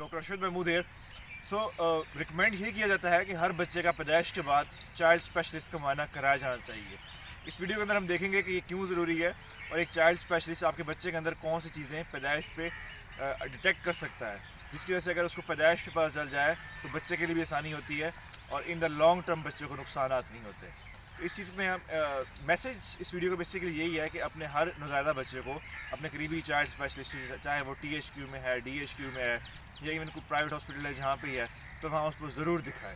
Doctor Arshad Mahmood है। Recommend ये किया जाता है कि हर बच्चे का पैदाइश के बाद चाइल्ड स्पेशलिस्ट का मुआयना कराया जाना चाहिए। इस वीडियो के अंदर हम देखेंगे कि ये क्यों ज़रूरी है और एक चाइल्ड स्पेशलिस्ट आपके बच्चे के अंदर कौन सी चीज़ें पैदाइश पे डिटेक्ट कर सकता है, जिसकी वजह से अगर उसको पैदाइश पे पता चल जाए तो बच्चे के लिए भी आसानी होती है और इन द लॉन्ग टर्म बच्चों को नुकसान नहीं होते। तो इस चीज़ में हम मैसेज इस वीडियो का बेसिकली यही है कि अपने हर नौज़ायदा बच्चे को अपने करीबी चाइल्ड स्पेशलिस्ट, चाहे वो THQ में है, DHQ में है या इवन कोई प्राइवेट हॉस्पिटल है जहाँ पे है, तो वहाँ उसको ज़रूर दिखाएं।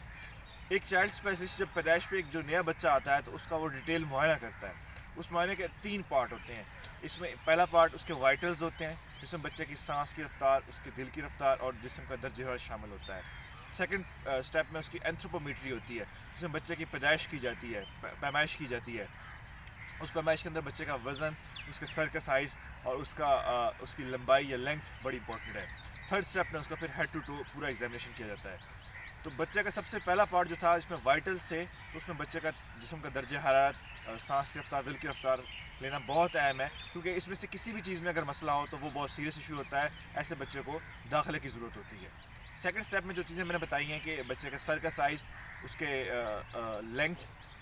एक चाइल्ड स्पेशलिस्ट जब पैदाइश पे एक जो नया बच्चा आता है तो उसका वो डिटेल मुआयना करता है। उस मुआयने के 3 पार्ट होते हैं। इसमें पहला पार्ट उसके वाइटल्स होते हैं, जिसमें बच्चे की सांस की रफ्तार, उसके दिल की रफ्तार और जिस्म का दर्ज हरारत शामिल होता है। सेकंड स्टेप में उसकी एंथ्रोपोमेट्री होती है, जिसमें बच्चे की पैदाइश की जाती है, पैमाइश की जाती है। उस पैमाइश के अंदर बच्चे का वज़न, उसके सर का साइज़ और उसकी लंबाई या लेंथ बड़ी इंपॉर्टेंट है। थर्ड स्टेप में उसका फिर हेड टू टो पूरा एग्जामिनेशन किया जाता है। तो बच्चे का सबसे पहला पार्ट जो था इसमें वाइटल्स थे, तो उसमें बच्चे का जिस्म का दर्ज हरारत, सांस की रफ्तार, दिल की रफ्तार लेना बहुत अहम है, क्योंकि इसमें से किसी भी चीज़ में अगर मसला हो तो वो बहुत सीरियस इशू होता है। ऐसे बच्चे को दाखिले की ज़रूरत होती है। सेकंड स्टेप में जो चीज़ें मैंने बताई हैं कि बच्चे का सर का साइज़, उसके लेंथ,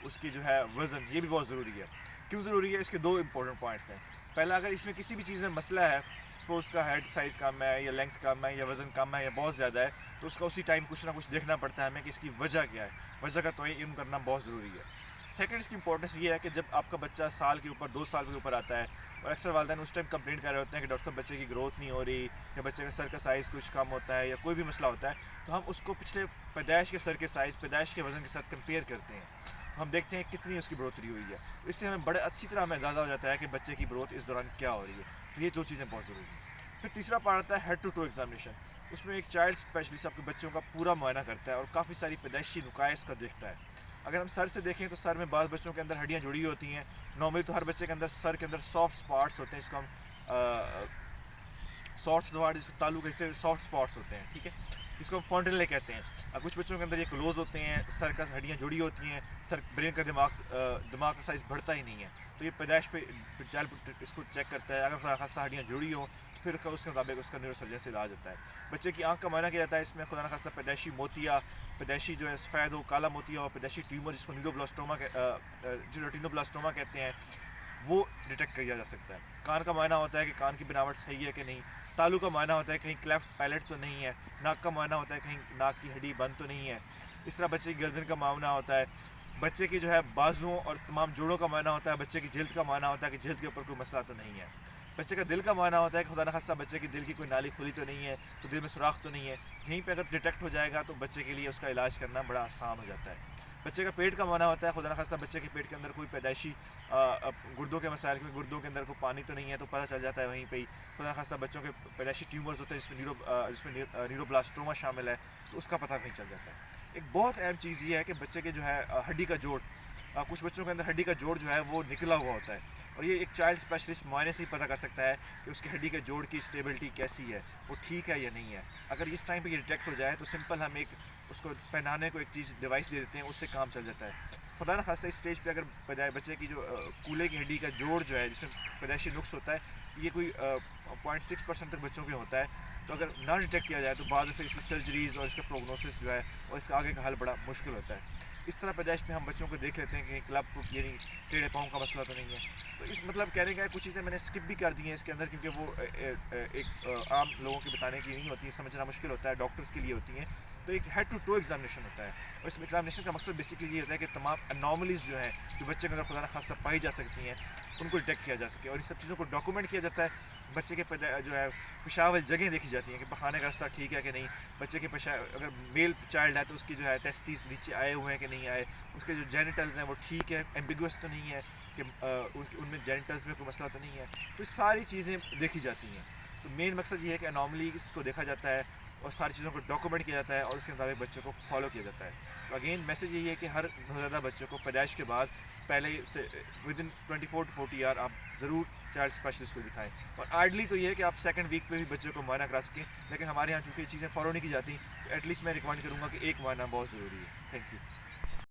उसकी जो है वज़न, ये भी बहुत ज़रूरी है। क्यों ज़रूरी है? इसके 2 इंपॉर्टेंट पॉइंट्स हैं। पहला, अगर इसमें किसी भी चीज़ में मसला है, सपोज़ उसका हेड साइज़ कम है या लेंथ कम है या वज़न कम है या बहुत ज़्यादा है, तो उसका उसी टाइम कुछ ना कुछ देखना पड़ता है हमें कि इसकी वजह क्या है। वजह का तयन करना बहुत ज़रूरी है। सेकंड, इसकी इंपॉर्टेंस ये है कि जब आपका बच्चा साल के ऊपर 2 साल के ऊपर आता है और अक्सर वालिदैन उस टाइम कंप्लेंट कर रहे होते हैं कि डॉक्टर साहब बच्चे की ग्रोथ नहीं हो रही या बच्चे का सर का साइज़ कुछ कम होता है या कोई भी मसला होता है, तो हम उसको पिछले पैदाइश के सर के साइज़, पैदाइश के वज़न के साथ कंपेयर करते हैं। तो हम देखते हैं कितनी उसकी बढ़ोतरी हुई है। इससे हमें बड़े अच्छी तरह हमें अंदाज़ा हो जाता है कि बच्चे की ग्रोथ इस दौरान क्या हो रही है। तो ये 2 चीज़ें बहुत ज़रूरी हैं। फिर तीसरा पार्ट आता है हेड टू टो एग्जामिनेशन। उसमें एक चाइल्ड स्पेशलिस्ट आपके बच्चों का पूरा मुआयना करता है और काफ़ी सारी पैदाइशी नुकाइस का देखता है। अगर हम सर से देखें तो सर में बाज़ बच्चों के अंदर हड्डियाँ जुड़ी होती हैं। नॉर्मली तो हर बच्चे के अंदर सर के अंदर सॉफ्ट स्पॉट्स होते हैं, इसको हम सॉफ्ट स्पॉट, जिसको ताल्लुक इससे सॉफ्ट स्पॉट्स होते हैं, ठीक है, इसको हम फॉन्टेनले कहते हैं। कुछ बच्चों के अंदर ये क्लोज होते हैं, सर का हड्डियाँ जुड़ी होती हैं, सर ब्रेन का दिमाग का साइज़ बढ़ता ही नहीं है। तो ये पैदाइश पे चाइल्ड इसको चेक करता है। अगर खुदा खासा हड्डियाँ जुड़ी हों तो फिर उसके मुताबिक उसका न्यूरोसर्जन से इलाज होता है। बच्चे की आँख का मुआयना किया जाता है। इसमें खुदा खासा पैदाइशी मोतिया, पैदाइशी जो है सफ़ेद हो, काला मोतिया हो, पैदाइशी ट्यूमर जिसको न्यूरोब्लास्टोमा कहते हैं, वो डिटेक्ट किया जा सकता है। कान का मुआयना होता है कि कान की बनावट सही है कि नहीं। तालू का मुआयना होता है कहीं क्लेफ्ट पैलेट तो नहीं है। नाक का मुआयना होता है कहीं नाक की हड्डी बंद तो नहीं है। इस तरह बच्चे की गर्दन का मुआयना होता है। बच्चे की जो है बाजुओं और तमाम जोड़ों का मुआयना होता है। बच्चे की जल्द का मुआयना होता है कि जल्द के ऊपर कोई मसला तो नहीं है। बच्चे का दिल का मुआयना होता है कि खुदा न खास्ता बच्चे की दिल की कोई नाली खुली तो नहीं है, तो दिल में सुराख तो नहीं है। यहीं पे अगर डिटेक्ट हो जाएगा तो बच्चे के लिए उसका इलाज करना बड़ा आसान हो जाता है। बच्चे का पेट का मुआयना होता है, खुदा न खास्ता बच्चे के पेट के अंदर कोई पैदाइशी गुर्दों के मसाइल, में गुर्दों के अंदर कोई पानी तो नहीं है, तो पता चल जाता है वहीं पे ही। खुदा न खास्ता बच्चों के पैदाइशी ट्यूमर्स होते हैं जिसमें न्यूरोब्लास्टोमा शामिल है, तो उसका पता नहीं चल जाता है। एक बहुत अहम चीज़ ये है कि बच्चे के जो है हड्डी का जोड़, कुछ बच्चों के अंदर हड्डी का जोड़ जो है वो निकला हुआ होता है और ये एक चाइल्ड स्पेशलिस्ट मुआयने से ही पता कर सकता है कि उसकी हड्डी के जोड़ की स्टेबिलिटी कैसी है, वो ठीक है या नहीं है। अगर इस टाइम पे ये डिटेक्ट हो जाए तो सिंपल हम एक उसको पहनाने को एक चीज़ डिवाइस दे देते हैं, उससे काम चल जाता है। खुदा न खास्ता इस स्टेज पे अगर बच्चे की जो कूल्हे की हड्डी का जोड़ जो है जिसमें पैदाइशी नुक्स होता है, ये कोई 0.6% तक बच्चों के होता है, तो अगर ना डिटेक्ट किया जाए तो बाद में फिर इसकी सर्जरीज़ और इसका प्रोग्नोसिस जो है और इसका आगे का हल बड़ा मुश्किल होता है। इस तरह पैदाइश में हम बच्चों को देख लेते हैं कि क्लब फुट यानी टेढ़े पाँव का मसला तो नहीं है। तो इस मतलब कहने का कुछ चीज़ें मैंने स्किप भी कर दी हैं इसके अंदर, क्योंकि वो एक आम लोगों के बताने की नहीं होती, समझना मुश्किल होता है, डॉक्टर्स के लिए होती हैं। तो एक हेड टू टो एग्जामिनेशन होता है और इस एग्जामिनेशन का मकसद बेसिकली ये होता है कि तमाम अनॉमलीज़ जो हैं जो बच्चे के अंदर खुदा न खास्ता पाई जा सकती हैं, उनको डिटेक्ट किया जा सके और इन सब चीज़ों को डॉक्यूमेंट किया जाता है। बच्चे के जो है पेशाब वाली जगह देखी जाती हैं कि पखाने का रास्ता ठीक है कि नहीं। बच्चे के अगर मेल चाइल्ड है तो उसकी जो है टेस्टिस नीचे आए हुए हैं कि नहीं आए, उसके जो जेनिटल्स हैं वो ठीक है, एम्बिगुअस तो नहीं है कि उनमें जेनिटल्स में कोई मसला तो नहीं है। तो सारी चीज़ें देखी जाती हैं। तो मेन मकसद ये है कि अनॉमली इसको देखा जाता है और सारी चीज़ों को डॉक्यूमेंट किया जाता है और उसके मुताबिक बच्चों को फॉलो किया जाता है। तो अगेन मैसेज यही है कि हर नौज़ायदा बच्चों को पैदाइश के बाद पहले से विदिन 24 to 40 आवर आप ज़रूर चाइल्ड स्पेशलिस्ट को दिखाएं। और आइडली तो ये है कि आप सेकंड वीक पे भी बच्चों को मुआयना करा सकें, लेकिन हमारे यहाँ चूँकि ये चीज़ें फॉलो नहीं की जाती, तो एटलीस्ट मैं रिकमेंड करूँगा कि एक मुआयना बहुत ज़रूरी है। Thank you.